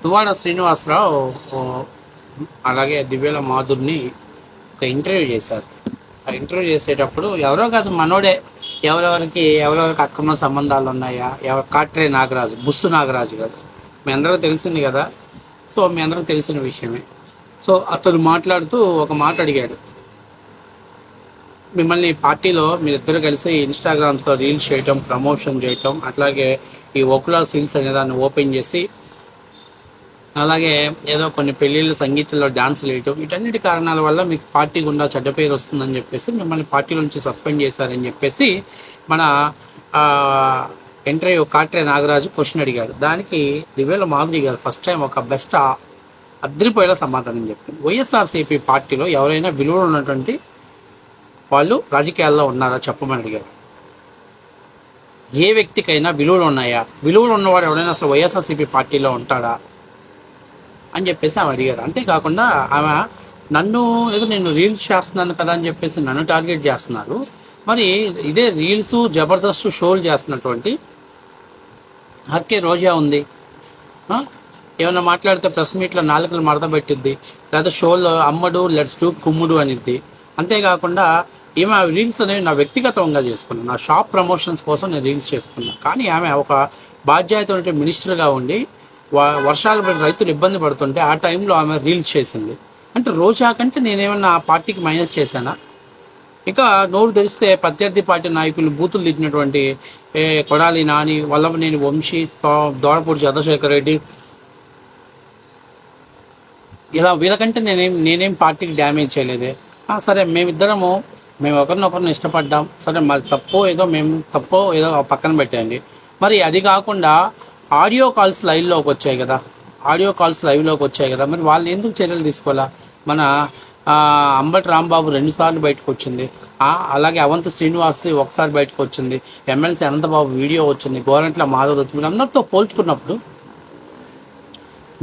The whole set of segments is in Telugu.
దువ్వాడ శ్రీనివాసరావు ఓ, అలాగే దివ్యల మాధుర్ని ఒక ఇంటర్వ్యూ చేశారు. ఆ ఇంటర్వ్యూ చేసేటప్పుడు ఎవరో కాదు మనోడే, ఎవరెవరికి అక్రమ సంబంధాలు ఉన్నాయా, కాట్రే నాగరాజు, బుస్సు నాగరాజు గారు, మీ అందరికీ తెలిసింది కదా. సో మీ అందరికీ తెలిసిన విషయమే. సో అతను మాట్లాడుతూ ఒక మాట అడిగాడు, మిమ్మల్ని పార్టీలో మీరిద్దరు కలిసి ఇన్స్టాగ్రామ్స్లో రీల్స్ చేయటం, ప్రమోషన్ చేయటం, అట్లాగే ఈ ఓకులా సీల్స్ అనే దాన్ని ఓపెన్ చేసి, అలాగే ఏదో కొన్ని పెళ్ళిళ్ళ సంగీతంలో డాన్సులు వేయటం, వీటన్నిటి కారణాల వల్ల మీకు పార్టీ గుండా చెడ్డ పేరు వస్తుందని చెప్పేసి మిమ్మల్ని పార్టీ నుంచి సస్పెండ్ చేశారని చెప్పేసి మన ఇంటర్వ్యూ కాట్రే నాగరాజు క్వశ్చన్ అడిగాడు. దానికి దివ్యల మాధురి గారు ఫస్ట్ టైం ఒక బెస్ట్ అద్రిపోయేలా సమాధానం చెప్పింది. వైఎస్ఆర్సీపీ పార్టీలో ఎవరైనా విలువలు ఉన్నటువంటి వాళ్ళు రాజకీయాల్లో ఉన్నారా చెప్పమని అడిగారు. ఏ వ్యక్తికైనా విలువలు ఉన్నాయా, విలువలు ఉన్నవాడు ఎవరైనా అసలు వైఎస్ఆర్సీపీ పార్టీలో ఉంటాడా అని చెప్పేసి ఆమె అడిగారు. అంతేకాకుండా ఆమె నన్ను ఏదో నేను రీల్స్ చేస్తున్నాను కదా అని చెప్పేసి నన్ను టార్గెట్ చేస్తున్నారు. మరి ఇదే రీల్స్ జబర్దస్త్ షోలు చేస్తున్నటువంటి హక్కే రోజా ఉంది, ఏమన్నా మాట్లాడితే ప్రెస్ మీట్లో నాలుకలు మడత పెట్టిద్ది, లేదా షోలో అమ్మడు లెట్స్ డూ కుమ్ముడు అనిద్ది. అంతేకాకుండా ఈమె రీల్స్ అనేవి నా వ్యక్తిగతంగా చేసుకున్నాను, నా షాప్ ప్రమోషన్స్ కోసం నేను రీల్స్ చేసుకున్నాను. కానీ ఆమె ఒక బాధ్యత మినిస్టర్గా ఉండి వర్షాలు పడి రైతులు ఇబ్బంది పడుతుంటే ఆ టైంలో ఆమె రీల్స్ చేసింది. అంటే రోజా కంటే నేనేమన్నా ఆ పార్టీకి మైనస్ చేశానా? ఇక నోరు తెరిస్తే ప్రత్యర్థి పార్టీ నాయకులు బూతులు తిట్టినటువంటి కొడాలి నాని, వల్లభనేని వంశీ, దోడపూడి చంద్రశేఖర్ రెడ్డి, ఇలా వీళ్ళకంటే నేనేం పార్టీకి డ్యామేజ్ చేయలేదే. సరే మేము ఒకరినొకరిని ఇష్టపడ్డాం, సరే మాది తప్పో ఏదో పక్కన పెట్టండి. మరి అది కాకుండా ఆడియో కాల్స్ లైవ్లోకి వచ్చాయి కదా, మరి వాళ్ళు ఎందుకు చర్యలు తీసుకోవాలా? మన అంబటి రాంబాబు 2 సార్లు బయటకు వచ్చింది, అలాగే అవంతి శ్రీనివాస్ది ఒకసారి బయటకు వచ్చింది, ఎమ్మెల్సీ అనంతబాబు వీడియో వచ్చింది, గోరంట్ల మాధవ్ వచ్చింది. అందరితో పోల్చుకున్నప్పుడు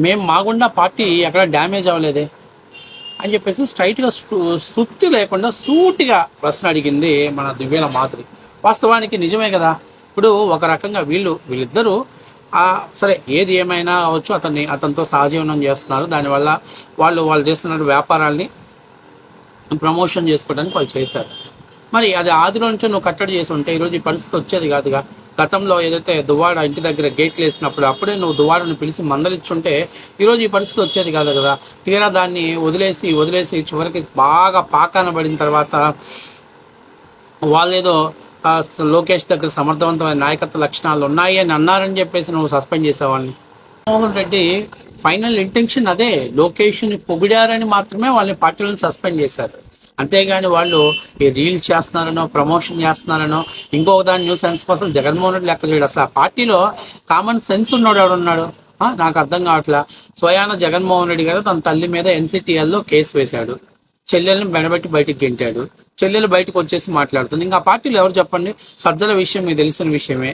మేము మాగుండా పార్టీ ఎక్కడ డ్యామేజ్ అవ్వలేదే అని చెప్పేసి స్ట్రైట్గా సుత్తి లేకుండా సూటిగా ప్రశ్న అడిగింది మన దివ్యల మాధురి. వాస్తవానికి నిజమే కదా. ఇప్పుడు ఒక రకంగా వీళ్ళిద్దరూ సరే ఏది ఏమైనా అవచ్చు, అతనితో సహజీవనం చేస్తున్నారు, దానివల్ల వాళ్ళు చేస్తున్న వ్యాపారాల్ని ప్రమోషన్ చేసుకోవడానికి వాళ్ళు చేశారు. మరి అది ఆదిలో నుంచి నువ్వు కట్టడి చేసి ఉంటే ఈరోజు ఈ పరిస్థితి వచ్చేది కాదుగా. గతంలో ఏదైతే దువ్వాడ ఇంటి దగ్గర గేట్లు వేసినప్పుడు అప్పుడే నువ్వు దువ్వాడని పిలిచి మందలిచ్చుంటే ఈరోజు ఈ పరిస్థితి వచ్చేది కాదు కదా. తీరా దాన్ని వదిలేసి చివరికి బాగా పాకాన పడిన తర్వాత వాళ్ళేదో లోకేష్ దగ్గర సమర్థవంతమైన నాయకత్వ లక్షణాలు ఉన్నాయి అని అన్నారని చెప్పేసి నువ్వు సస్పెండ్ చేసేవాళ్ళని. జగన్మోహన్ రెడ్డి ఫైనల్ ఇంటెన్షన్ అదే, లోకేష్ని పొగిడారని మాత్రమే వాళ్ళని పార్టీలను సస్పెండ్ చేశారు. అంతేగాని వాళ్ళు ఈ రీల్స్ చేస్తున్నారనో, ప్రమోషన్ చేస్తున్నారనో, ఇంకొక దాని న్యూస్ సెన్స్ కోసం జగన్మోహన్ రెడ్డి లెక్క చేయడు. అసలు ఆ పార్టీలో కామన్ సెన్స్ ఉన్నాడు ఎవడున్నాడు నాకు అర్థం కావట్లా. స్వయాన జగన్మోహన్ రెడ్డి గారు తన తల్లి మీద NCTLలో కేసు వేశాడు, చెల్లెల్ని బెడబెట్టి బయటికి గెంటాడు, చెల్లెలు బయటకు వచ్చేసి మాట్లాడుతుంది. ఇంకా ఆ పార్టీలో ఎవరు చెప్పండి? సజ్జల విషయం మీకు తెలిసిన విషయమే.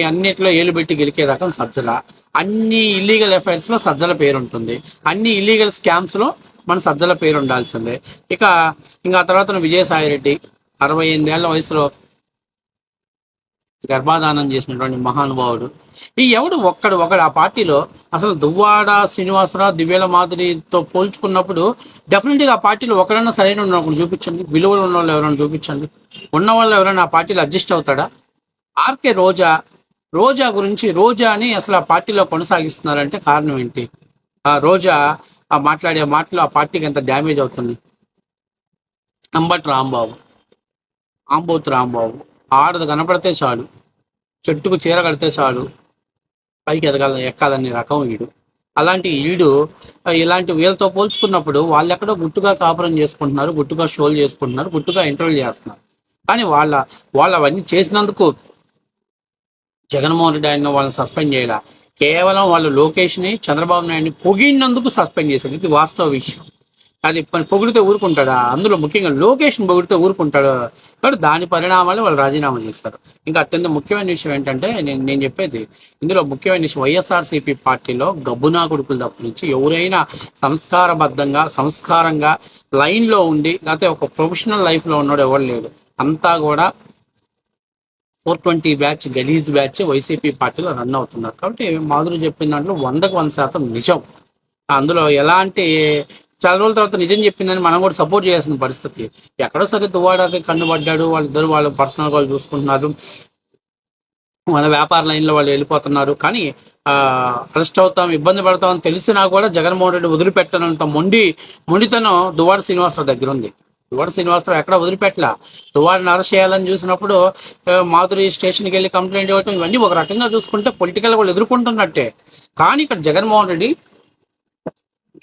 అన్నిట్లో ఏలు పెట్టి గెలికే రకం సజ్జల. అన్ని ఇల్లీగల్ అఫైర్స్లో సజ్జల పేరు ఉంటుంది, అన్ని ఇల్లీగల్ స్కామ్స్లో మన సజ్జల పేరు ఉండాల్సిందే. ఇంకా ఆ తర్వాత విజయసాయి రెడ్డి 68 ఏళ్ల వయసులో గర్భాధానం చేసినటువంటి మహానుభావుడు. ఎవడు ఒకడు ఆ పార్టీలో అసలు దువ్వాడ శ్రీనివాసరావు, దివ్యల మాధురితో పోల్చుకున్నప్పుడు డెఫినెట్గా ఆ పార్టీలో ఒకరైనా సరైన ఒకరు చూపించండి, విలువలు ఉన్న వాళ్ళు ఎవరైనా చూపించండి. ఉన్న వాళ్ళు ఎవరైనా ఆ పార్టీలో అడ్జస్ట్ అవుతాడా? ఆర్కే రోజా గురించి, రోజాని అసలు ఆ పార్టీలో కొనసాగిస్తున్నారంటే కారణం ఏంటి? ఆ రోజా మాట్లాడే మాటలు ఆ పార్టీకి ఎంత డ్యామేజ్ అవుతుంది. అంబటి రాంబాబు ఆడది కనపడితే చాలు, చెట్టుకు చీర కడితే చాలు, పైకి ఎక్కాలని రకం వీడు. అలాంటి ఇలాంటి వీళ్ళతో పోల్చుకున్నప్పుడు వాళ్ళు ఎక్కడో గుట్టుగా కాపురం చేసుకుంటున్నారు, గుట్టుగా షోలు చేసుకుంటున్నారు, గుట్టుగా ఇంటర్వ్యూలు చేస్తున్నారు. కానీ వాళ్ళు అవన్నీ చేసినందుకు జగన్మోహన్ రెడ్డి ఆయన వాళ్ళని సస్పెండ్ చేయడా, కేవలం వాళ్ళు లోకేష్ని, చంద్రబాబు నాయుడిని పొగిడినందుకు సస్పెండ్ చేశారు. ఇది వాస్తవ విషయం. అది పొగిడితే ఊరుకుంటాడా? అందులో ముఖ్యంగా లోకేష్ని పొగిడితే ఊరుకుంటాడు కాబట్టి దాని పరిణామాలు వాళ్ళు రాజీనామా చేస్తారు. ఇంకా అత్యంత ముఖ్యమైన విషయం ఏంటంటే నేను చెప్పేది, ఇందులో ముఖ్యమైన విషయం వైఎస్ఆర్సీపీ పార్టీలో గబ్బునా కొడుకులు తప్ప నుంచి ఎవరైనా సంస్కారంగా లైన్లో ఉండి లేకపోతే ఒక ప్రొఫెషనల్ లైఫ్లో ఉన్నాడు ఎవరు లేడు. అంతా కూడా 420 బ్యాచ్ గలీజ్ బ్యాచ్ వైసీపీ పార్టీలో రన్ అవుతున్నారు. కాబట్టి మాధురి చెప్పిన దాంట్లో 100% నిజం. అందులో ఎలాంటి చాలా రోజుల తర్వాత నిజం చెప్పిందని మనం కూడా సపోర్ట్ చేయాల్సిన పరిస్థితి. ఎక్కడో సరే దువ్వాడకి కన్నుబడ్డాడు, వాళ్ళిద్దరు వాళ్ళ పర్సనల్ వాళ్ళు చూసుకుంటున్నారు, వాళ్ళ వ్యాపార లైన్లో వాళ్ళు వెళ్ళిపోతున్నారు. కానీ అరెస్ట్ అవుతాం, ఇబ్బంది పడతాం అని తెలిసినా కూడా జగన్మోహన్ రెడ్డి వదిలిపెట్టనంత మొండితనం దువ్వాడ శ్రీనివాసరావు దగ్గర ఉంది. దువ్వాడ శ్రీనివాసరావు ఎక్కడ వదిలిపెట్టలా. దువ్వాడిని అరెస్ట్ చేయాలని చూసినప్పుడు మాధురి స్టేషన్కి వెళ్ళి కంప్లైంట్ ఇవ్వటం, ఇవన్నీ ఒక రకంగా చూసుకుంటే పొలిటికల్ వాళ్ళు ఎదుర్కొంటున్నట్టే. కానీ ఇక్కడ జగన్మోహన్ రెడ్డి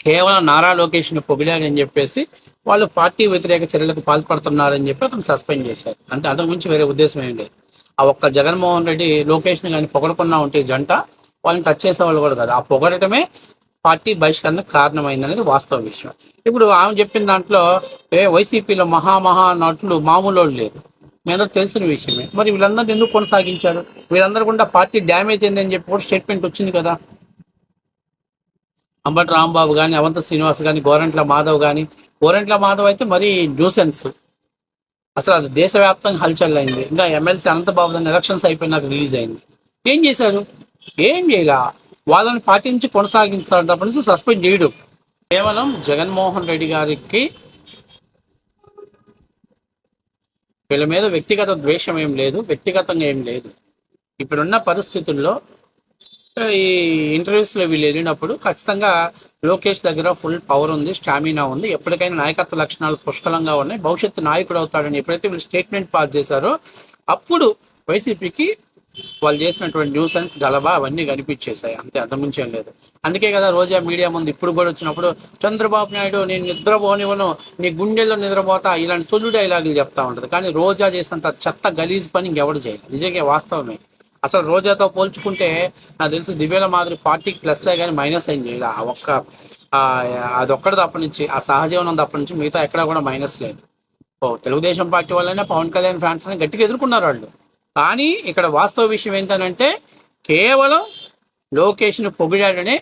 కేవలం నారా లోకేష్ని పొగిడారని చెప్పేసి వాళ్ళు పార్టీ వ్యతిరేక చర్యలకు పాల్పడుతున్నారని చెప్పి అతను సస్పెండ్ చేశారు. అంటే అంతకు మించి వేరే ఉద్దేశం ఏం లేదు. ఆ ఒక్క జగన్మోహన్ రెడ్డి లోకేష్ని కానీ పొగడకుండా ఉంటే జంట వాళ్ళని టచ్ చేసేవాళ్ళు కూడా కాదు. ఆ పొగడటమే పార్టీ బహిష్కరణకు కారణమైందనేది వాస్తవ విషయం. ఇప్పుడు ఆమె చెప్పిన దాంట్లో వైసీపీలో మహా నటులు మామూలు వాళ్ళు లేరు, మీ అందరూ తెలిసిన విషయమే. మరి వీళ్ళందరూ ఎందుకు కొనసాగించారు? వీళ్ళందరూ కూడా పార్టీ డ్యామేజ్ అయిందని చెప్పి కూడా స్టేట్మెంట్ వచ్చింది కదా. అంబటి రాంబాబు కానీ, అవంత శ్రీనివాస్ కానీ, గోరంట్ల మాధవ్ కానీ. గోరంట్ల మాధవ్ అయితే మరీ న్యూసెన్స్, అసలు అది దేశవ్యాప్తంగా హల్చల్ అయింది. ఇంకా ఎమ్మెల్సీ అనంతబాబు దాని ఎలక్షన్స్ అయిపోయినాక రిలీజ్ అయింది. ఏం చేశారు? ఏం చేయలా. వాళ్ళని పార్టీ నుంచి కొనసాగించాలి తప్ప నుంచి సస్పెండ్ చేయడు. కేవలం జగన్మోహన్ రెడ్డి గారికి వీళ్ళ మీద వ్యక్తిగత ద్వేషం ఏం లేదు, వ్యక్తిగతంగా ఏం లేదు. ఇప్పుడున్న పరిస్థితుల్లో ఈ ఇంటర్వ్యూస్లో వీళ్ళు వెళ్ళినప్పుడు ఖచ్చితంగా లోకేష్ దగ్గర ఫుల్ పవర్ ఉంది, స్టామినా ఉంది, ఎప్పటికైనా నాయకత్వ లక్షణాలు పుష్కలంగా ఉన్నాయి, భవిష్యత్తు నాయకుడు అవుతాడని ఎప్పుడైతే వీళ్ళు స్టేట్మెంట్ పాస్ చేశారో అప్పుడు వైసీపీకి వాళ్ళు చేసినటువంటి న్యూసెన్స్ గలబా అవన్నీ కనిపించేశాయి. అంతే, అంతకుమించేం లేదు. అందుకే కదా రోజా మీడియా ముందు ఇప్పుడు కూడా వచ్చినప్పుడు చంద్రబాబు నాయుడు నేను నిద్రపోనివ్వను, నీ గుండెల్లో నిద్రపోతా, ఇలాంటి సొల్లు డైలాగులు చెప్తా ఉంటుంది. కానీ రోజా చేసినంత చెత్త గలీజ్ పని ఇంకెవడు చేయాలి. నిజంగా వాస్తవమే. అసలు రోజాతో పోల్చుకుంటే నాకు తెలిసి దివ్యాల మాదిరి పార్టీకి ప్లస్ కానీ మైనస్ ఏం చేయాలి. ఆ ఒక్క అదొక్కటి తప్ప నుంచి, ఆ సహజీవనం తప్ప నుంచి మిగతా ఎక్కడా కూడా మైనస్ లేదు. తెలుగుదేశం పార్టీ వాళ్ళైనా పవన్ కళ్యాణ్ ఫ్యాన్స్ అని గట్టిగా ఎదుర్కొన్నారు వాళ్ళు. కానీ ఇక్కడ వాస్తవ విషయం ఏంటంటే కేవలం లోకేష్ను పొగిడాడనే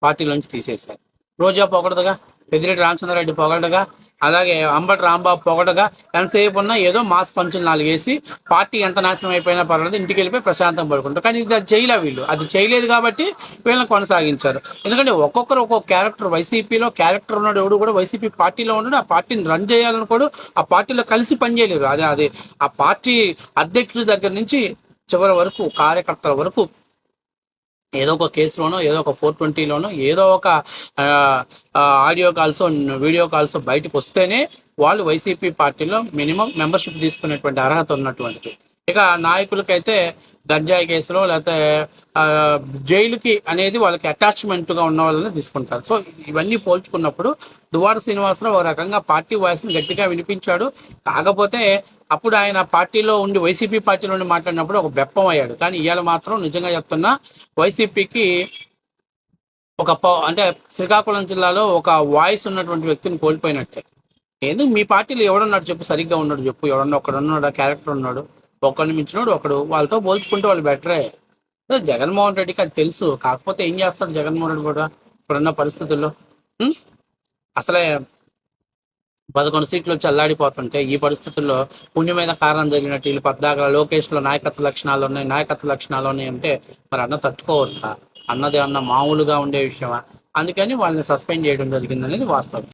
పార్టీలోంచి తీసేశారు. రోజా పొగడదుగా, పెద్దిరెడ్డి రామచంద్రారెడ్డి పొగడగా, అలాగే అంబటి రాంబాబు పొగడగా, ఎంతసేపు ఉన్నా ఏదో మాస్ పంచులు 4 వేసి పార్టీ ఎంత నాశనం అయిపోయినా పర్వాలేదు ఇంటికి వెళ్ళిపోయి ప్రశాంతంగా పడుకుంటారు. కానీ ఇది అది చేయలే, వీళ్ళు అది చేయలేదు కాబట్టి వీళ్ళని కొనసాగించారు. ఎందుకంటే ఒక్కొక్కరు ఒక్కొక్క క్యారెక్టర్, వైసీపీలో క్యారెక్టర్ ఉన్నాడు, ఎవడు కూడా వైసీపీ పార్టీలో ఉన్నాడు, ఆ పార్టీని రన్ చేయాలనుకోడు, ఆ పార్టీలో కలిసి పనిచేయలేరు. అదే ఆ పార్టీ అధ్యక్షుడి దగ్గర నుంచి చివరి వరకు కార్యకర్తల వరకు ఏదో ఒక కేసులోనో, ఏదో ఒక 420లోనో, ఏదో ఒక ఆడియో కాల్స్, వీడియో కాల్స్ బయటకు వస్తేనే వాళ్ళు వైసీపీ పార్టీలో మినిమం మెంబర్షిప్ తీసుకునేటువంటి అర్హత ఉన్నటువంటిది. ఇక నాయకులకైతే గంజాయి కేసులో లేకపోతే జైలుకి అనేది వాళ్ళకి అటాచ్మెంట్గా ఉన్న వాళ్ళని తీసుకుంటారు. సో ఇవన్నీ పోల్చుకున్నప్పుడు దువ్వాడ శ్రీనివాసరావు ఒక రకంగా పార్టీ వాయిస్ని గట్టిగా వినిపించాడు. కాకపోతే అప్పుడు ఆయన పార్టీలో ఉండి, వైసీపీ పార్టీలో ఉండి మాట్లాడినప్పుడు ఒక బెప్పం అయ్యాడు. కానీ ఇవాళ మాత్రం నిజంగా చెప్తున్నా, వైసీపీకి ఒక అంటే శ్రీకాకుళం జిల్లాలో ఒక వాయిస్ ఉన్నటువంటి వ్యక్తిని కోల్పోయినట్టే. ఎందుకు మీ పార్టీలో ఎవడున్నాడు చెప్పు, సరిగ్గా ఉన్నాడు చెప్పు, ఎవడన్నా ఒకడున్నాడు, క్యారెక్టర్ ఉన్నాడు, ఒకరిని మించినోడు ఒకడు. వాళ్ళతో పోల్చుకుంటే వాళ్ళు బెటరే. జగన్మోహన్ రెడ్డికి అది తెలుసు. కాకపోతే ఏం చేస్తాడు జగన్మోహన్ రెడ్డి కూడా ఇప్పుడున్న పరిస్థితుల్లో? అసలే 11 సీట్లు వచ్చి అల్లాడిపోతుంటే ఈ పరిస్థితుల్లో పుణ్యం మీద కారణం జరిగినట్టు వీళ్ళు పద్దాక లోకేష్లో నాయకత్వ లక్షణాలు ఉన్నాయి అంటే మరి అన్న తట్టుకోవద్దా? అన్నది అన్న మామూలుగా ఉండే విషయమా? అందుకని వాళ్ళని సస్పెండ్ చేయడం జరిగిందనేది వాస్తవం.